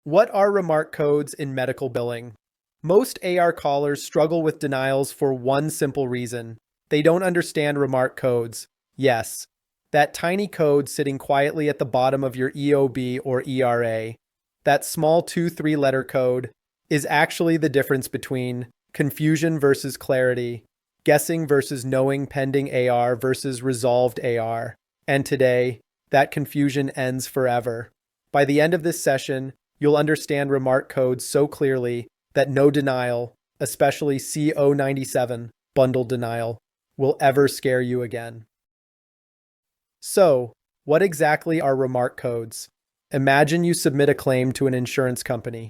What are remark codes in medical billing? Most AR callers struggle with denials for one simple reason. They don't understand remark codes. Yes, that tiny code sitting quietly at the bottom of your EOB or ERA, that small 2-3-letter code, is actually the difference between confusion versus clarity, guessing versus knowing pending AR versus resolved AR. And today, that confusion ends forever. By the end of this session, you'll understand remark codes so clearly that no denial, especially CO-97 bundle denial, will ever scare you again. So, what exactly are remark codes? Imagine you submit a claim to an insurance company.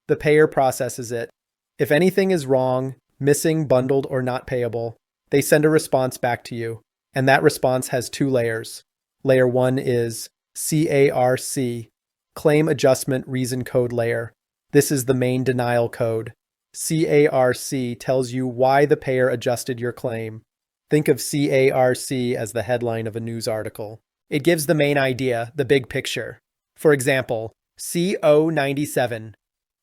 The payer processes it. If anything is wrong, missing, bundled, or not payable, they send a response back to you, and that response has two layers. Layer 1 is CARC, Claim Adjustment Reason Code Layer. This is the main denial code. CARC tells you why the payer adjusted your claim. Think of CARC as the headline of a news article. It gives the main idea, the big picture. For example, CO-97.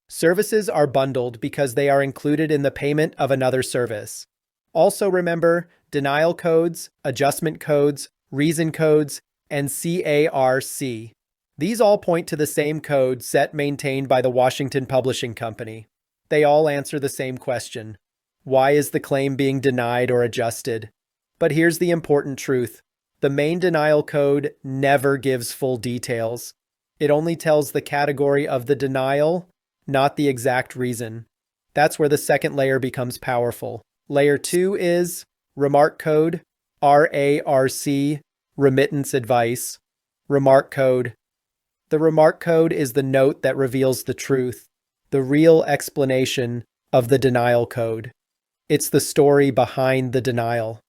Services are bundled because they are included in the payment of another service. Also remember, denial codes, adjustment codes, reason codes, and CARC. These all point to the same code set maintained by the Washington Publishing Company. They all answer the same question. Why is the claim being denied or adjusted? But here's the important truth. The main denial code never gives full details. It only tells the category of the denial, not the exact reason. That's where the second layer becomes powerful. Layer 2 is Remark Code, RARC, Remittance Advice. Remark Code. The remark code is the note that reveals the truth, the real explanation of the denial code. It's the story behind the denial.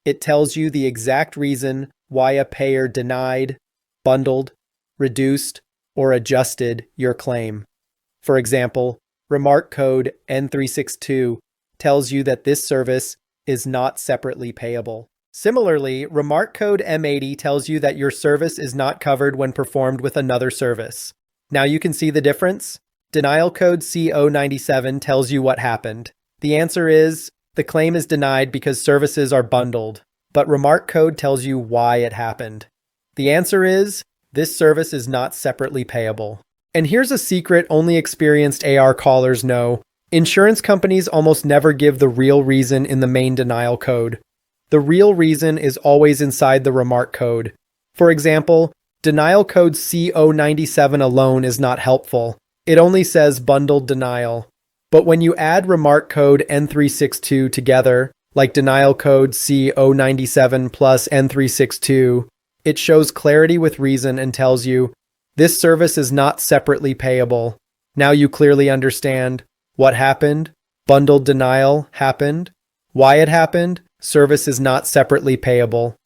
It tells you the exact reason why a payer denied, bundled, reduced, or adjusted your claim. For example, remark code N362 tells you that this service is not separately payable. Similarly, remark code M80 tells you that your service is not covered when performed with another service. Now you can see the difference? Denial code CO-97 tells you what happened. The answer is, the claim is denied because services are bundled, but remark code tells you why it happened. The answer is, this service is not separately payable. And here's a secret only experienced AR callers know. Insurance companies almost never give the real reason in the main denial code. The real reason is always inside the remark code. For example, denial code CO-97 alone is not helpful. It only says bundled denial. But when you add remark code N362 together, like denial code CO-97 plus N362, it shows clarity with reason and tells you, this service is not separately payable. Now you clearly understand what happened, bundled denial happened, why it happened, service is not separately payable.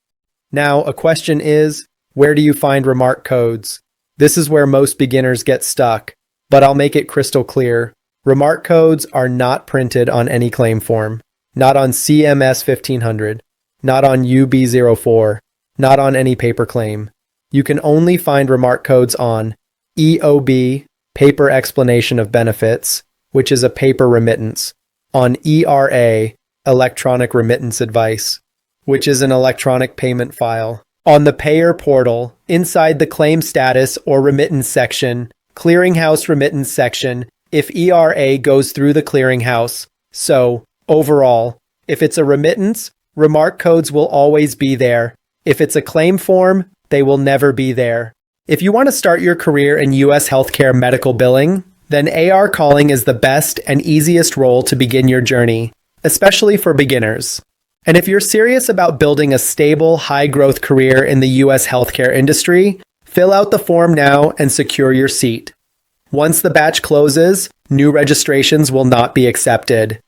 Now, a question is, where do you find remark codes? This is where most beginners get stuck, but I'll make it crystal clear. Remark codes are not printed on any claim form, not on CMS 1500, not on UB04, not on any paper claim. You can only find remark codes on EOB, Paper Explanation of Benefits, which is a paper remittance, on ERA, Electronic Remittance Advice, which is an electronic payment file. On the payer portal, inside the claim status or remittance section, clearinghouse remittance section, if ERA goes through the clearinghouse. So, overall, if it's a remittance, remark codes will always be there. If it's a claim form, they will never be there. If you want to start your career in U.S. healthcare medical billing, then AR calling is the best and easiest role to begin your journey, especially for beginners. And if you're serious about building a stable, high-growth career in the U.S. healthcare industry, fill out the form now and secure your seat. Once the batch closes, new registrations will not be accepted.